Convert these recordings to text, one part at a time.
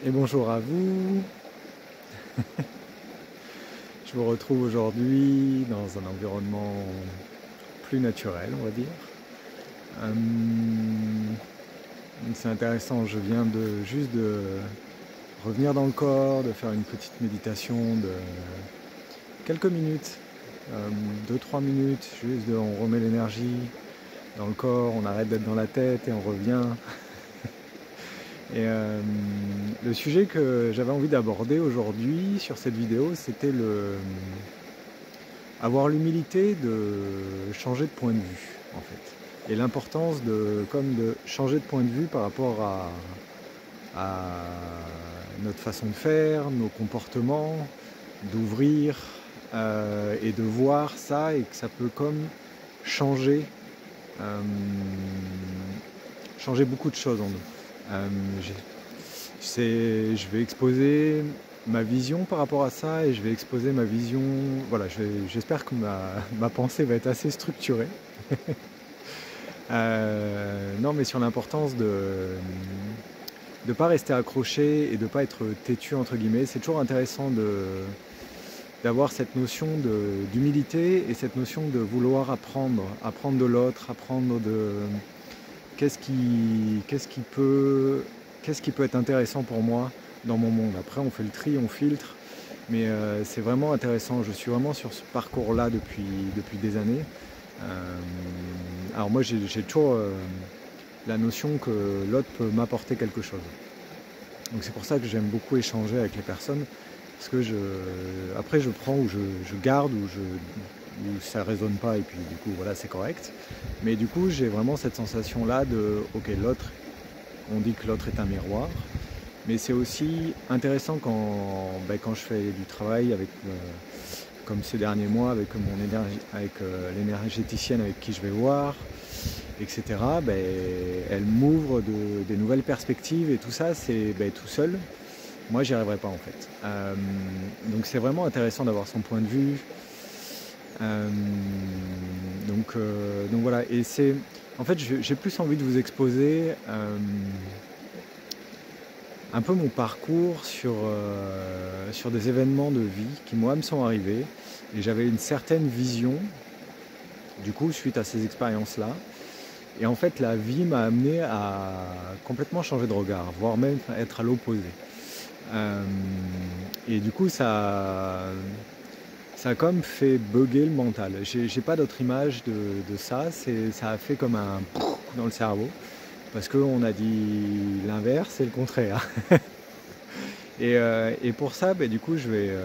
Et bonjour à vous. Je vous retrouve aujourd'hui dans un environnement plus naturel, on va dire. C'est intéressant, je viens juste de revenir dans le corps, de faire une petite méditation de quelques minutes, 2-3 minutes, on remet l'énergie dans le corps, on arrête d'être dans la tête et on revient. Et le sujet que j'avais envie d'aborder aujourd'hui sur cette vidéo, c'était avoir l'humilité de changer de point de vue, en fait. Et l'importance de changer de point de vue par rapport à notre façon de faire, nos comportements, d'ouvrir et de voir ça et que ça peut comme changer, changer beaucoup de choses en nous. Je vais exposer ma vision par rapport à ça et je vais exposer ma vision. Voilà, j'espère que ma pensée va être assez structurée. Non, mais sur l'importance de ne pas rester accroché et de ne pas être têtu, entre guillemets. C'est toujours intéressant d'avoir cette notion d'humilité et cette notion de vouloir apprendre de l'autre, apprendre de qu'est-ce qui peut être intéressant pour moi dans mon monde. Après, on fait le tri, on filtre, mais c'est vraiment intéressant. Je suis vraiment sur ce parcours-là depuis des années. Alors moi, j'ai toujours la notion que l'autre peut m'apporter quelque chose. Donc c'est pour ça que j'aime beaucoup échanger avec les personnes, parce que après je prends ou je garde ou ça ne résonne pas et puis du coup voilà, c'est correct. Mais du coup j'ai vraiment cette sensation là de ok, l'autre, on dit que l'autre est un miroir, mais c'est aussi intéressant quand je fais du travail avec comme ces derniers mois avec l'énergéticienne avec qui je vais voir, etc. Elle m'ouvre des nouvelles perspectives et tout ça, c'est tout seul. Moi, j'y arriverai pas en fait. Donc c'est vraiment intéressant d'avoir son point de vue. Donc voilà. Et c'est, en fait, j'ai plus envie de vous exposer un peu mon parcours sur des événements de vie qui moi me sont arrivés. Et j'avais une certaine vision, du coup, suite à ces expériences-là. Et en fait, la vie m'a amené à complètement changer de regard, voire même être à l'opposé. Et du coup, ça a comme fait bugger le mental. J'ai pas d'autre image de ça. Ça a fait comme un dans le cerveau. Parce qu'on a dit l'inverse et le contraire. Et pour ça, du coup, je vais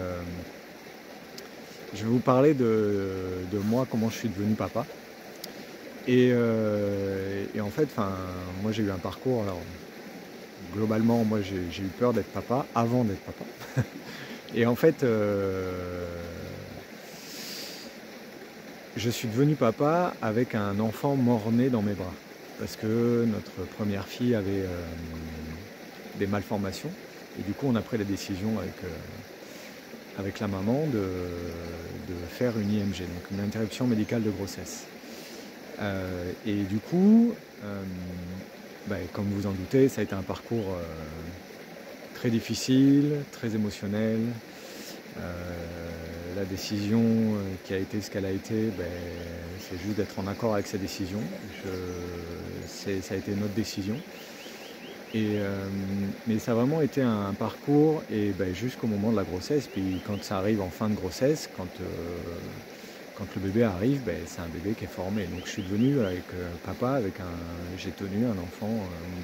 vous parler de moi, comment je suis devenu papa. Et en fait, moi j'ai eu un parcours, alors globalement, moi j'ai eu peur d'être papa avant d'être papa. Et en fait, je suis devenu papa avec un enfant mort-né dans mes bras. Parce que notre première fille avait des malformations. Et du coup, on a pris la décision avec la maman de faire une IMG, donc une interruption médicale de grossesse. Et du coup, comme vous en doutez, ça a été un parcours très difficile, très émotionnel. La décision qui a été ce qu'elle a été, c'est juste d'être en accord avec sa décision. Ça a été notre décision. Mais ça a vraiment été un parcours et jusqu'au moment de la grossesse. Puis quand ça arrive en fin de grossesse, quand le bébé arrive, c'est un bébé qui est formé. Donc je suis devenu avec papa, j'ai tenu un enfant,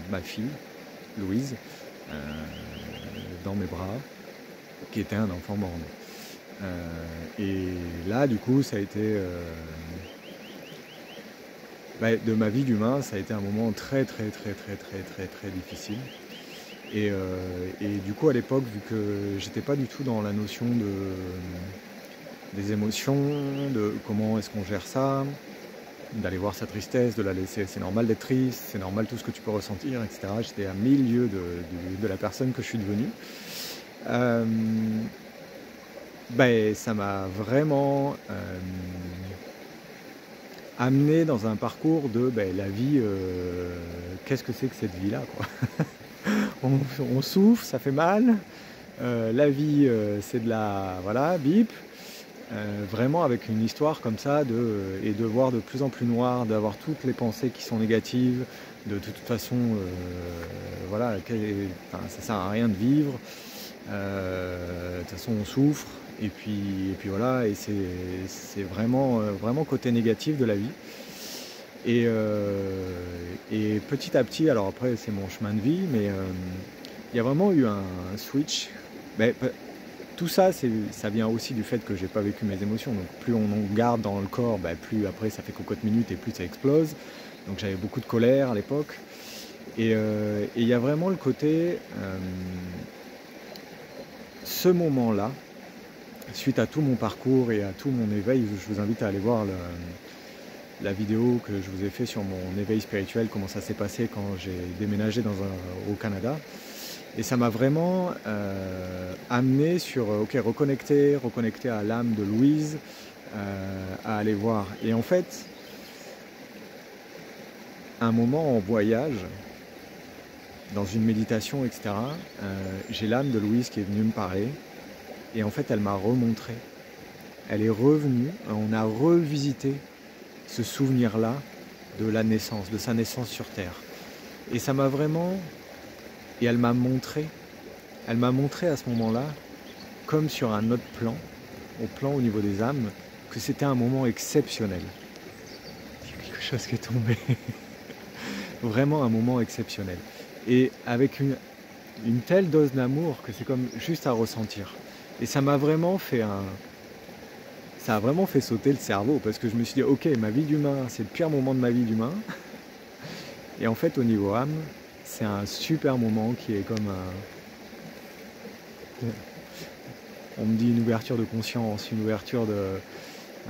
ma fille, Louise, dans mes bras, qui était un enfant mort-né. Et là, du coup, ça a été de ma vie d'humain, ça a été un moment très très très très très très très difficile. Et du coup, à l'époque, vu que j'étais pas du tout dans la notion des émotions, de comment est-ce qu'on gère ça, d'aller voir sa tristesse, de la laisser, c'est normal d'être triste, c'est normal tout ce que tu peux ressentir, etc. J'étais à milieu de la personne que je suis devenue. Ça m'a vraiment amené dans un parcours de la vie, qu'est-ce que c'est que cette vie-là, quoi. on souffre, ça fait mal. La vie, c'est de la... Voilà, bip. Vraiment avec une histoire comme ça, et de voir de plus en plus noir, d'avoir toutes les pensées qui sont négatives, de toute façon, voilà, ça sert à rien de vivre, de toute façon on souffre, et puis voilà, et c'est vraiment, vraiment côté négatif de la vie. Et petit à petit, alors après c'est mon chemin de vie, mais il y a vraiment eu un switch. Mais, tout ça, ça vient aussi du fait que j'ai pas vécu mes émotions. Donc plus on en garde dans le corps, plus après ça fait cocotte minute et plus ça explose. Donc j'avais beaucoup de colère à l'époque. Et il y a vraiment le côté, ce moment-là, suite à tout mon parcours et à tout mon éveil, je vous invite à aller voir la vidéo que je vous ai fait sur mon éveil spirituel, comment ça s'est passé quand j'ai déménagé au Canada. Et ça m'a vraiment amené sur, reconnecter à l'âme de Louise, à aller voir. Et en fait, un moment en voyage, dans une méditation, etc., j'ai l'âme de Louise qui est venue me parler. Et en fait, elle m'a remontré. Elle est revenue, on a revisité ce souvenir-là de la naissance, de sa naissance sur Terre. Et ça m'a vraiment... Et elle m'a montré à ce moment-là, comme sur un autre plan, au niveau des âmes, que c'était un moment exceptionnel. Il y a quelque chose qui est tombé. Vraiment un moment exceptionnel. Et avec une telle dose d'amour que c'est comme juste à ressentir. Et ça m'a vraiment fait ça a vraiment fait sauter le cerveau, parce que je me suis dit, ok, ma vie d'humain, c'est le pire moment de ma vie d'humain. Et en fait, au niveau âme, c'est un super moment qui est comme on me dit une ouverture de conscience, une ouverture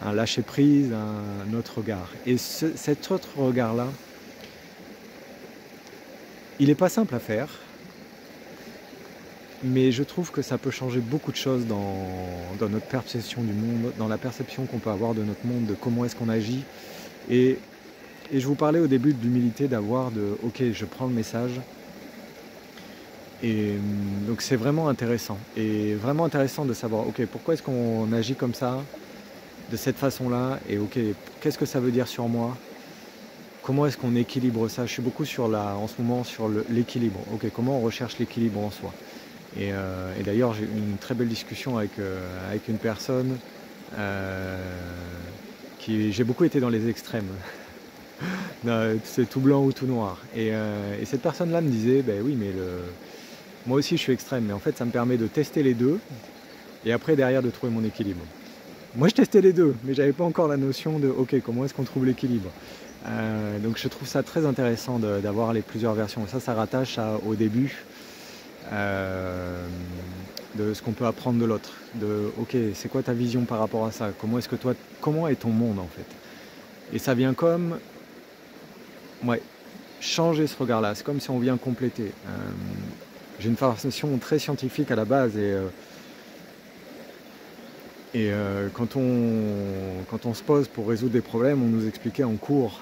un lâcher prise, un autre regard. Et cet autre regard-là, il n'est pas simple à faire, mais je trouve que ça peut changer beaucoup de choses dans notre perception du monde, dans la perception qu'on peut avoir de notre monde, de comment est-ce qu'on agit. Et je vous parlais au début de l'humilité, ok, je prends le message. Et donc c'est vraiment intéressant. Et vraiment intéressant de savoir, ok, pourquoi est-ce qu'on agit comme ça, de cette façon-là, et ok, qu'est-ce que ça veut dire sur moi? Comment est-ce qu'on équilibre ça? Je suis beaucoup en ce moment sur l'équilibre. Ok, comment on recherche l'équilibre en soi? Et d'ailleurs, j'ai eu une très belle discussion avec une personne j'ai beaucoup été dans les extrêmes. C'est tout blanc ou tout noir. Et cette personne-là me disait, oui, mais moi aussi je suis extrême, mais en fait ça me permet de tester les deux, et après derrière de trouver mon équilibre. Moi je testais les deux, mais j'avais pas encore la notion de, ok, comment est-ce qu'on trouve l'équilibre? Donc je trouve ça très intéressant d'avoir les plusieurs versions. Ça rattache au début, de ce qu'on peut apprendre de l'autre, ok, c'est quoi ta vision par rapport à ça, comment est ton monde en fait, et ça vient comme changer ce regard là, c'est comme si on vient compléter. J'ai une formation très scientifique à la base, et quand on se pose pour résoudre des problèmes, on nous expliquait en cours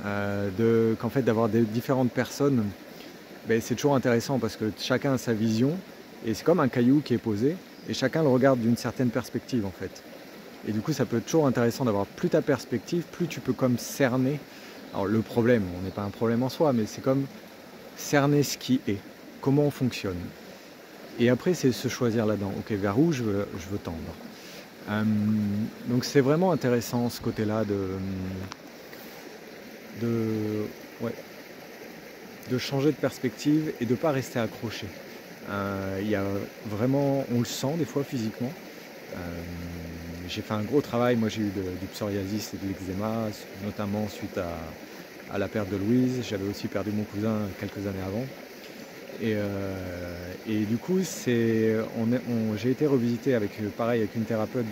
qu'en fait d'avoir des différentes personnes, c'est toujours intéressant parce que chacun a sa vision, et c'est comme un caillou qui est posé et chacun le regarde d'une certaine perspective en fait. Et du coup ça peut être toujours intéressant d'avoir plus ta perspective, plus tu peux comme cerner. Alors le problème, on n'est pas un problème en soi, mais c'est comme cerner ce qui est, comment on fonctionne. Et après c'est se choisir là-dedans, ok, vers où je veux tendre. Donc c'est vraiment intéressant ce côté-là de changer de perspective et de ne pas rester accroché. Il y a vraiment, on le sent des fois physiquement. J'ai fait un gros travail, moi j'ai eu du psoriasis et de l'eczéma, notamment suite à la perte de Louise. J'avais aussi perdu mon cousin quelques années avant. Et du coup, j'ai été revisité avec une thérapeute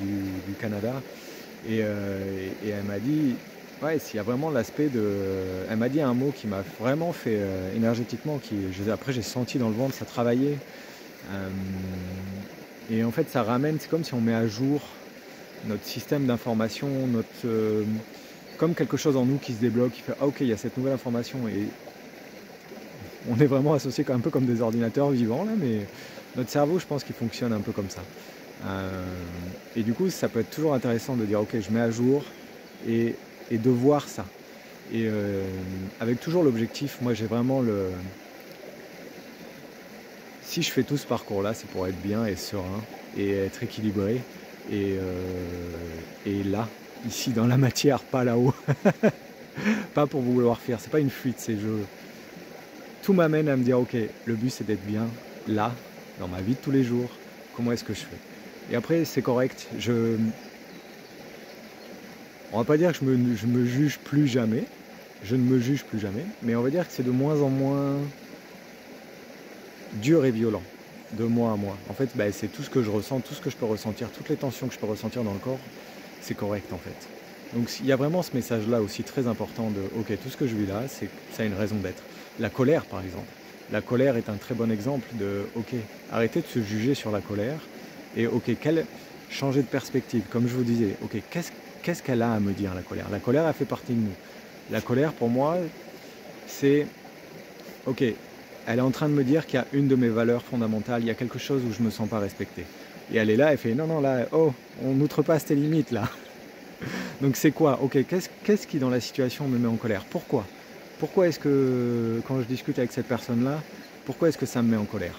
du Canada, et elle m'a dit, s'il y a vraiment l'aspect elle m'a dit un mot qui m'a vraiment fait énergétiquement, après j'ai senti dans le ventre, ça travaillait. Et en fait, ça ramène, c'est comme si on met à jour notre système d'information, comme quelque chose en nous qui se débloque, qui fait, ah ok, il y a cette nouvelle information. On est vraiment associés un peu comme des ordinateurs vivants, là, mais notre cerveau, je pense qu'il fonctionne un peu comme ça. Et du coup, ça peut être toujours intéressant de dire, ok, je mets à jour et de voir ça. Et avec toujours l'objectif, moi j'ai vraiment le... Si je fais tout ce parcours-là, c'est pour être bien et serein et être équilibré et là, ici dans la matière, pas là-haut. Pas pour vouloir faire, c'est pas une fuite, c'est tout m'amène à me dire, ok, le but c'est d'être bien là, dans ma vie de tous les jours, comment est-ce que je fais? Et après, c'est correct, on va pas dire que je me juge plus jamais, je ne me juge plus jamais, mais on va dire que c'est de moins en moins dur et violent, de mois à mois. En fait, bah, c'est tout ce que je ressens, tout ce que je peux ressentir, toutes les tensions que je peux ressentir dans le corps, c'est correct en fait. Donc il y a vraiment ce message-là aussi très important de, ok, tout ce que je vis là, ça a une raison d'être. La colère par exemple. La colère est un très bon exemple de, ok, arrêtez de se juger sur la colère et ok, changer de perspective, comme je vous disais, ok, qu'est-ce qu'elle a à me dire la colère? La colère, elle fait partie de nous. La colère pour moi, c'est, ok, elle est en train de me dire qu'il y a une de mes valeurs fondamentales, il y a quelque chose où je ne me sens pas respecté. Et elle est là, elle fait, non, non, là, oh, on n'outrepasse tes limites là. Donc c'est quoi? Ok, qu'est-ce qui dans la situation me met en colère? Pourquoi? Pourquoi est-ce que quand je discute avec cette personne-là, pourquoi est-ce que ça me met en colère?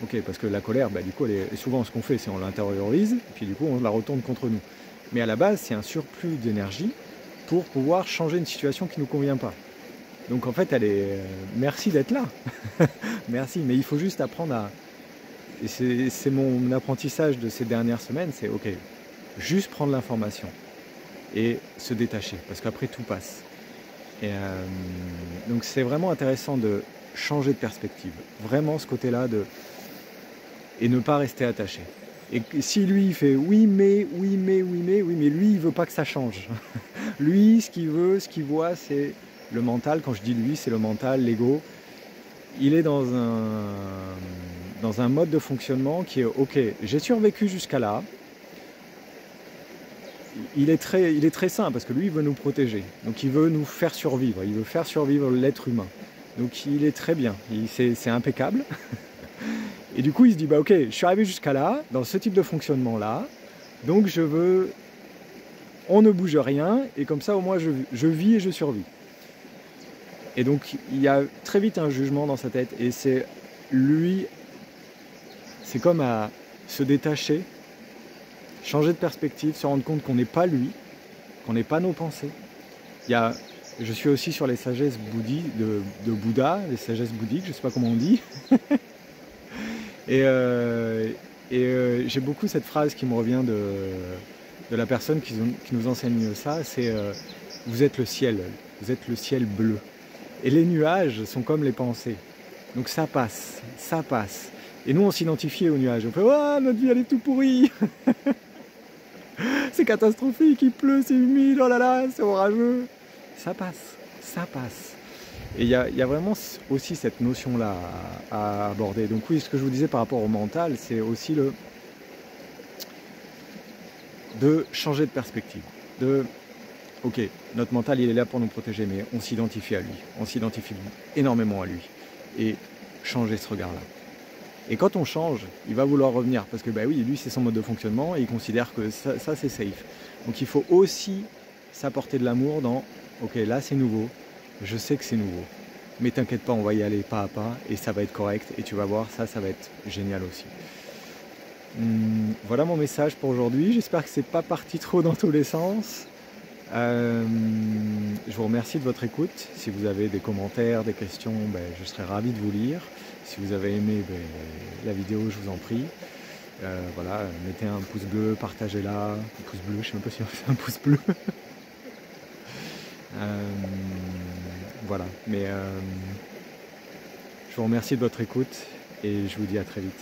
Ok, parce que la colère, bah, du coup, souvent ce qu'on fait, c'est on l'intériorise, et puis du coup on la retourne contre nous. Mais à la base, c'est un surplus d'énergie pour pouvoir changer une situation qui ne nous convient pas. Donc en fait, elle est... merci d'être là. Merci, mais il faut juste apprendre à... Et c'est mon apprentissage de ces dernières semaines, c'est ok, juste prendre l'information et se détacher, parce qu'après tout passe. Et donc c'est vraiment intéressant de changer de perspective, vraiment ce côté-là et ne pas rester attaché. Et si lui il fait oui mais, oui mais, oui mais, oui mais lui il veut pas que ça change. Lui ce qu'il veut, ce qu'il voit c'est le mental, quand je dis lui c'est le mental, l'ego. Il est dans un mode de fonctionnement qui est ok, j'ai survécu jusqu'à là. Il est très sain parce que lui il veut nous protéger, donc il veut nous faire survivre, il veut faire survivre l'être humain. Donc il est très bien, c'est impeccable. Et du coup il se dit bah ok, je suis arrivé jusqu'à là, dans ce type de fonctionnement là, donc on ne bouge rien et comme ça au moins je vis et je survis. Et donc il y a très vite un jugement dans sa tête et c'est comme à se détacher, changer de perspective, se rendre compte qu'on n'est pas lui, qu'on n'est pas nos pensées. Je suis aussi sur les sagesses de Bouddha, les sagesses bouddhiques, je ne sais pas comment on dit. et j'ai beaucoup cette phrase qui me revient de la personne qui nous enseigne ça, c'est vous êtes le ciel bleu. Et les nuages sont comme les pensées. Donc ça passe, ça passe. Et nous on s'identifie aux nuages, on fait oh, notre vie elle est tout pourrie. C'est catastrophique, il pleut, c'est humide, oh là là, c'est orageux. Ça passe, ça passe. Et il y a vraiment aussi cette notion-là à aborder. Donc oui, ce que je vous disais par rapport au mental, c'est aussi de changer de perspective. Ok, notre mental, il est là pour nous protéger, mais on s'identifie à lui. On s'identifie énormément à lui. Et changer ce regard-là. Et quand on change, il va vouloir revenir parce que bah oui, lui c'est son mode de fonctionnement et il considère que ça c'est safe. Donc il faut aussi s'apporter de l'amour dans ok là c'est nouveau, je sais que c'est nouveau, mais t'inquiète pas, on va y aller pas à pas et ça va être correct et tu vas voir ça va être génial aussi. Voilà mon message pour aujourd'hui, j'espère que c'est pas parti trop dans tous les sens. Je vous remercie de votre écoute. Si vous avez des commentaires, des questions, je serai ravi de vous lire. Si vous avez aimé la vidéo, je vous en prie. Voilà, mettez un pouce bleu, partagez-la. Un pouce bleu, je ne sais même pas si c'est un pouce bleu. Voilà, mais je vous remercie de votre écoute et je vous dis à très vite.